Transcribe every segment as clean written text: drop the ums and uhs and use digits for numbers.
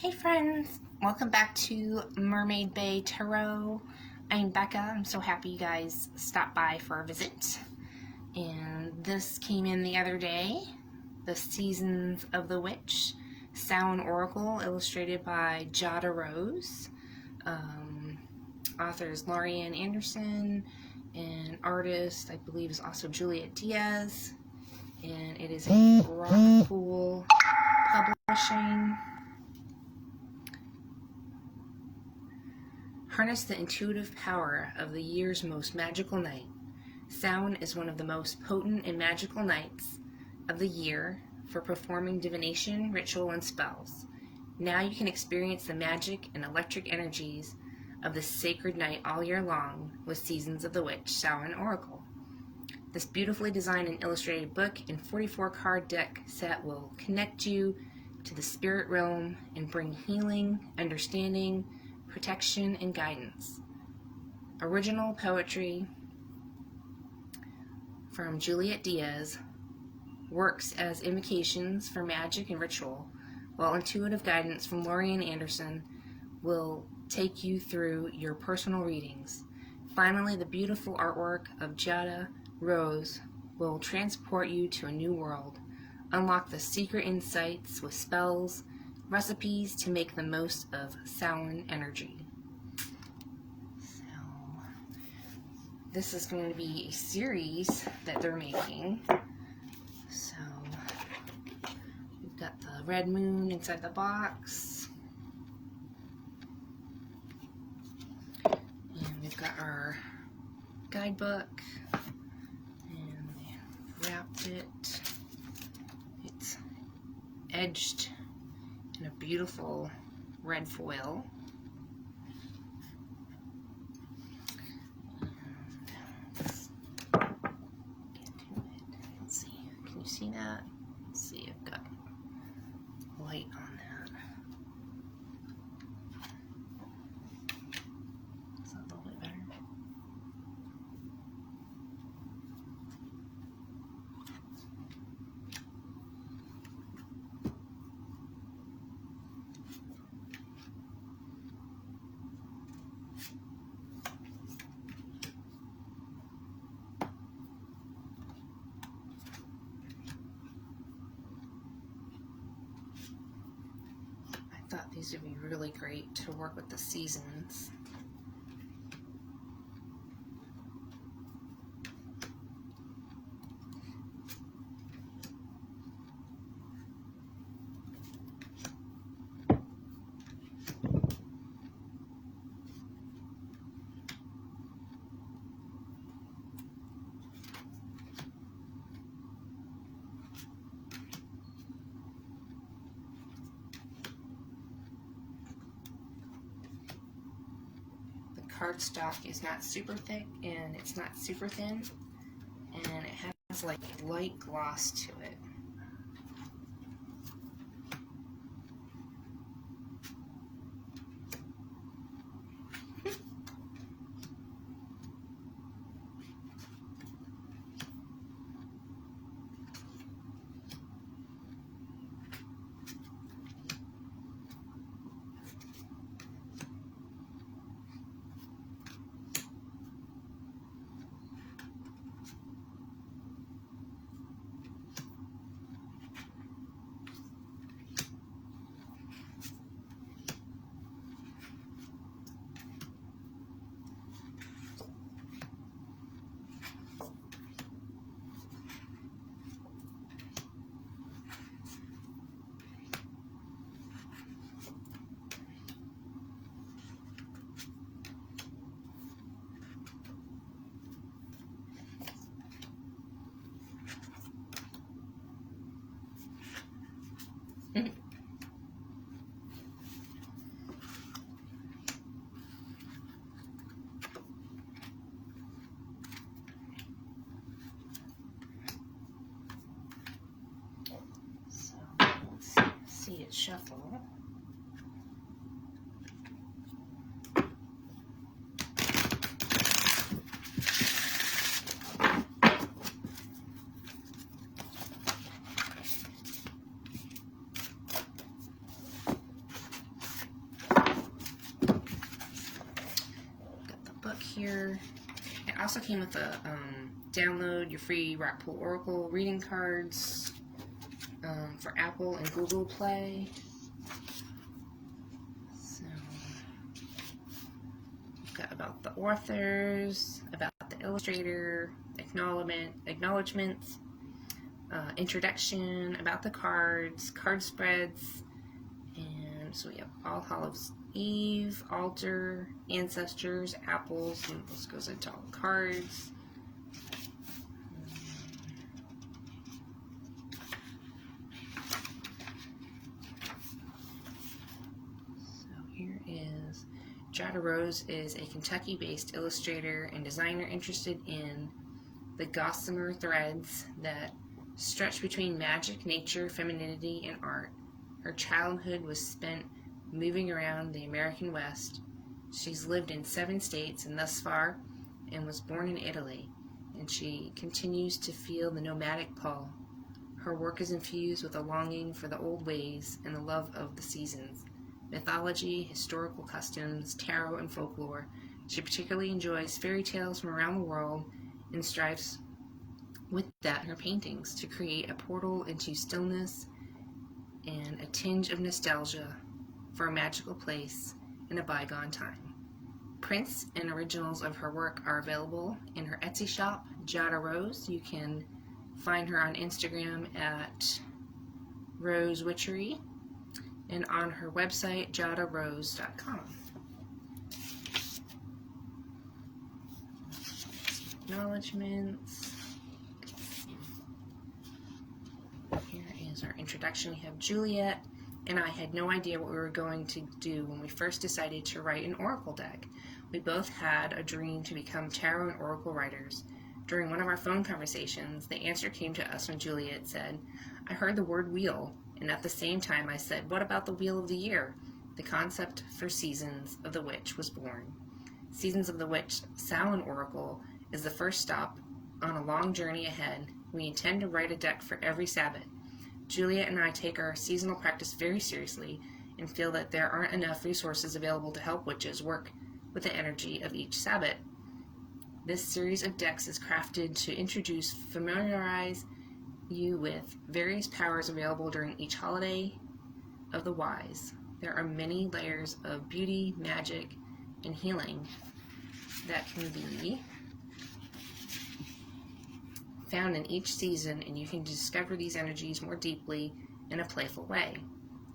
Hey friends, welcome back to Mermaid Bay Tarot. I'm Becca. I'm so happy you guys stopped by for a visit. And this came in the other day, the Seasons of the Witch, Samhain Oracle, illustrated by Jada Rose. Author is Lorianne Anderson, and artist, I believe, is also Juliet Diaz. And it is a Rock Pool Publishing. Harness the intuitive power of the year's most magical night. Samhain is one of the most potent and magical nights of the year for performing divination, ritual, and spells. Now you can experience the magic and electric energies of this sacred night all year long with Seasons of the Witch, Samhain Oracle. This beautifully designed and illustrated book and 44-card deck set will connect you to the spirit realm and bring healing, understanding, protection, and guidance. Original poetry from Juliet Diaz works as invocations for magic and ritual, while intuitive guidance from Lorianne Anderson will take you through your personal readings. Finally, the beautiful artwork of Jada Rose will transport you to a new world. Unlock the secret insights with spells, recipes to make the most of Samhain energy. So, this is going to be a series that they're making. So, we've got the red moon inside the box. And we've got our guidebook. And we wrapped it. It's edged in a beautiful red foil. Let's see, can you see that? Let's see, I've got light on that. Is that a little bit better? I thought these would be really great to work with the seasons. Cardstock is not super thick and it's not super thin, and it has like light gloss to it. So let's see it shuffle. here. It also came with a download your free Rock Pool Oracle reading cards for Apple and Google Play. So we've got about the authors, about the illustrator, acknowledgments, introduction, about the cards, card spreads, and so we have All Hallows Eve, altar, ancestors, apples, and this goes into all the cards. Jada Rose is a Kentucky-based illustrator and designer interested in the gossamer threads that stretch between magic, nature, femininity, and art. Her childhood was spent moving around the American West. She's lived in 7 states and thus far, and was born in Italy, and she continues to feel the nomadic pull. Her work is infused with a longing for the old ways and the love of the seasons. Mythology, historical customs, tarot, and folklore. She particularly enjoys fairy tales from around the world and strives with that in her paintings to create a portal into stillness and a tinge of nostalgia for a magical place in a bygone time. Prints and originals of her work are available in her Etsy shop, Jada Rose. You can find her on Instagram at Rose Witchery, and on her website, jadarose.com. Acknowledgements. Here is our introduction. We have Juliet and I had no idea what we were going to do when we first decided to write an oracle deck. We both had a dream to become tarot and oracle writers. During one of our phone conversations, the answer came to us when Juliet said, "I heard the word wheel." And at the same time I said, "What about the Wheel of the Year?" The concept for Seasons of the Witch was born. Seasons of the Witch, Samhain Oracle, is the first stop on a long journey ahead. We intend to write a deck for every Sabbath. Juliet and I take our seasonal practice very seriously and feel that there aren't enough resources available to help witches work with the energy of each Sabbath. This series of decks is crafted to familiarize you with various powers available during each holiday of the wise. There are many layers of beauty, magic, and healing that can be found in each season, and you can discover these energies more deeply in a playful way.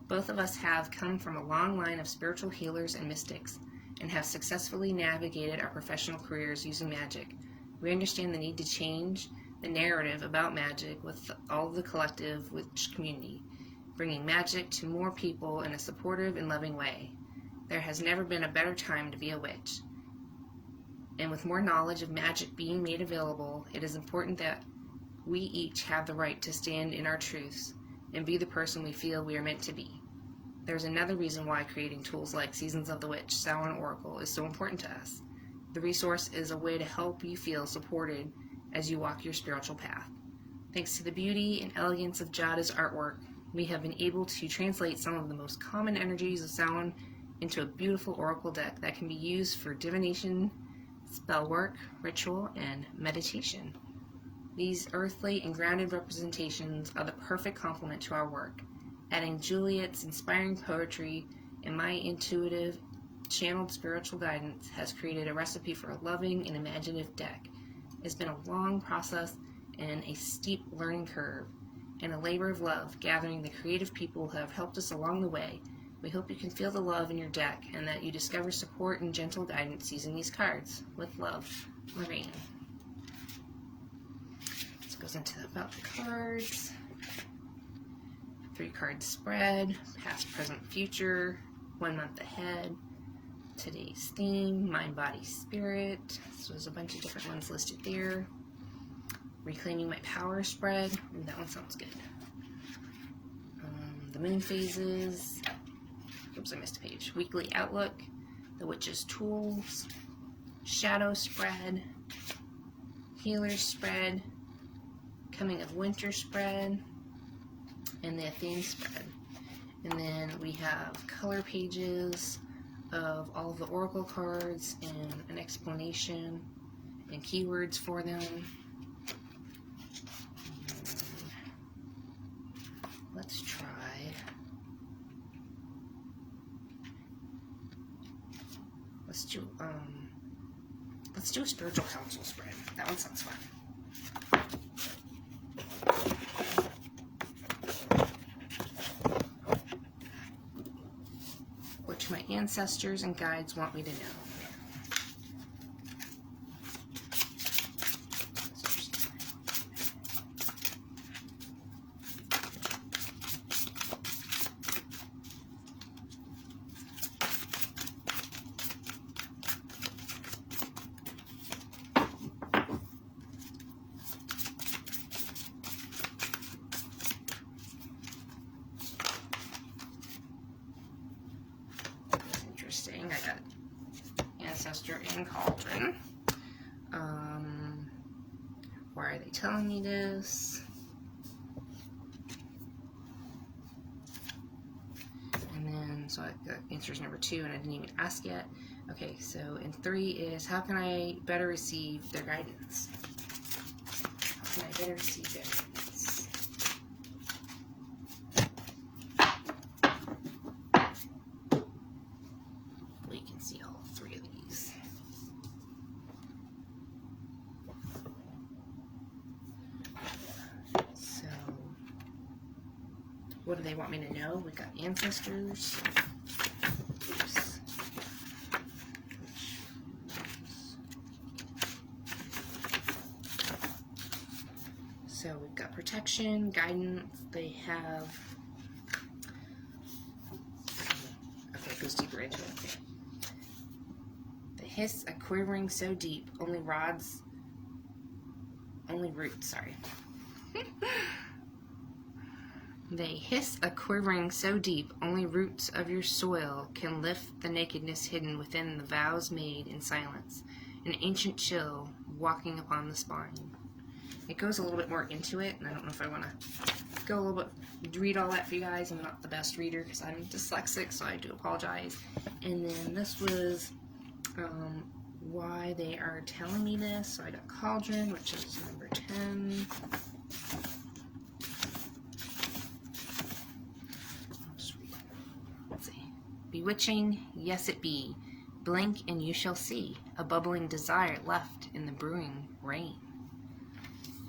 Both of us have come from a long line of spiritual healers and mystics and have successfully navigated our professional careers using magic. We understand the need to change the narrative about magic with all the collective witch community, bringing magic to more people in a supportive and loving way. There has never been a better time to be a witch. And with more knowledge of magic being made available, it is important that we each have the right to stand in our truths and be the person we feel we are meant to be. There's another reason why creating tools like Seasons of the Witch, Samhain Oracle is so important to us. The resource is a way to help you feel supported as you walk your spiritual path. Thanks to the beauty and elegance of Jada's artwork, we have been able to translate some of the most common energies of Samhain into a beautiful oracle deck that can be used for divination, spell work, ritual, and meditation. These earthly and grounded representations are the perfect complement to our work. Adding Juliet's inspiring poetry and my intuitive, channeled spiritual guidance has created a recipe for a loving and imaginative deck. It's been a long process and a steep learning curve, and a labor of love gathering the creative people who have helped us along the way. We hope you can feel the love in your deck and that you discover support and gentle guidance using these cards. With love, Lorraine. This goes into about the cards. 3-card spread, past, present, future, 1 month ahead. Today's theme, mind, body, spirit. So there's a bunch of different ones listed there. Reclaiming my power spread. Ooh, that one sounds good. The moon phases. Oops, I missed a page. Weekly outlook. The witch's tools. Shadow spread. Healer spread. Coming of winter spread. And the theme spread. And then we have color pages of all of the oracle cards and an explanation and keywords for them. Let's try. Let's do a spiritual counsel spread. That one sounds fun. Which my ancestors and guides want me to know. I got Ancestor and Cauldron. Why are they telling me this? And then, so I got answers number 2, and I didn't even ask yet. Okay, so in 3 is, how can I better receive their guidance? How can I better receive their guidance? What do they want me to know? We got ancestors. Oops. So we've got protection, guidance. They have. Okay, it goes deeper into it. Okay. They hiss a quivering so deep, only roots. Sorry. They hiss a quivering so deep, only roots of your soil can lift the nakedness hidden within the vows made in silence, an ancient chill walking upon the spine. It goes a little bit more into it, and I don't know if I want to go a little bit, read all that for you guys. I'm not the best reader because I'm dyslexic, so I do apologize. And then this was why they are telling me this. So I got Cauldron, which is number 10. Bewitching, yes it be. Blink and you shall see a bubbling desire left in the brewing rain.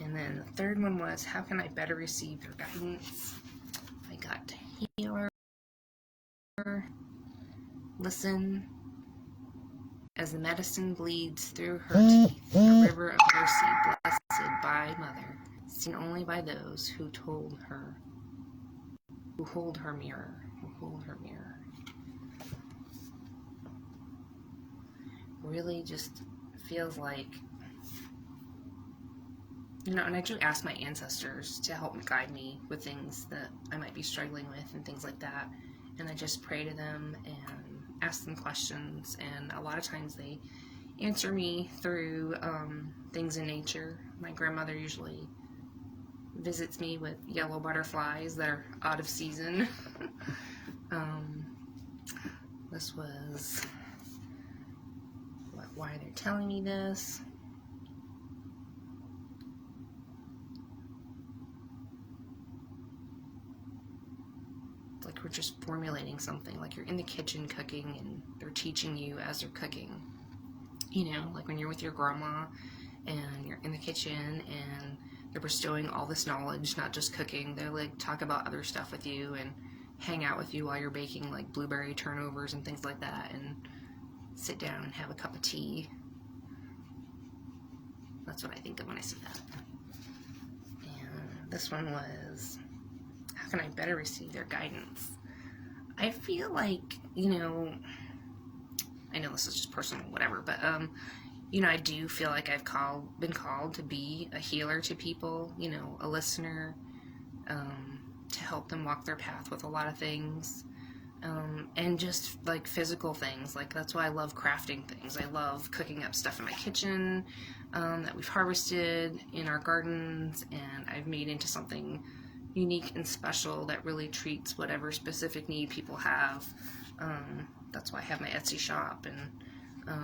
And then the third one was, how can I better receive your guidance? I got healer. Listen as the medicine bleeds through her teeth, a river of mercy blessed by Mother, seen only by those who hold her mirror. Really just feels like, you know, and I do ask my ancestors to help guide me with things that I might be struggling with and things like that, and I just pray to them and ask them questions, and a lot of times they answer me through things in nature. My grandmother usually visits me with yellow butterflies that are out of season. This was why they're telling me this. It's like we're just formulating something, like you're in the kitchen cooking and they're teaching you as they're cooking. You know, like when you're with your grandma and you're in the kitchen and they're bestowing all this knowledge, not just cooking. They're like talk about other stuff with you and hang out with you while you're baking, like blueberry turnovers and things like that, and sit down and have a cup of tea. That's what I think of when I see that. And this one was, how can I better receive their guidance? I feel like, you know, I know this is just personal, whatever, but, you know, I do feel like I've been called to be a healer to people, you know, a listener, to help them walk their path with a lot of things. And just like physical things, like that's why I love crafting things. I love cooking up stuff in my kitchen that we've harvested in our gardens and I've made into something unique and special that really treats whatever specific need people have. That's why I have my Etsy shop and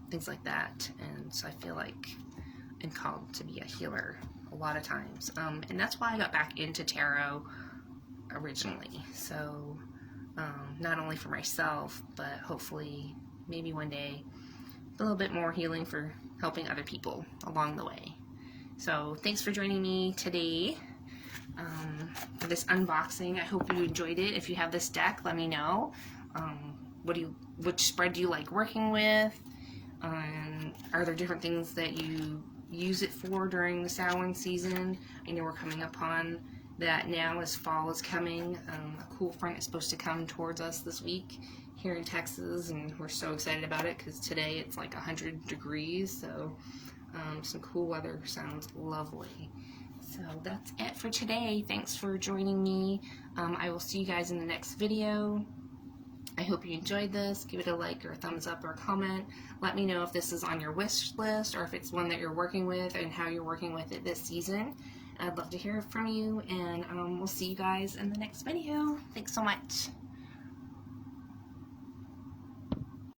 things like that. And so I feel like I'm called to be a healer a lot of times. And that's why I got back into tarot originally. So not only for myself, but hopefully maybe one day a little bit more healing for helping other people along the way. So thanks for joining me today for this unboxing. I hope you enjoyed it. If you have this deck, let me know. Which spread do you like working with? Are there different things that you use it for during the Samhain season? I know we're coming up on that now as fall is coming. A cool front is supposed to come towards us this week here in Texas, and we're so excited about it because today it's like 100 degrees, so some cool weather sounds lovely. So that's it for today. Thanks for joining me. I will see you guys in the next video. I hope you enjoyed this. Give it a like or a thumbs up or a comment. Let me know if this is on your wish list or if it's one that you're working with and how you're working with it this season. I'd love to hear from you, and we'll see you guys in the next video. Thanks so much.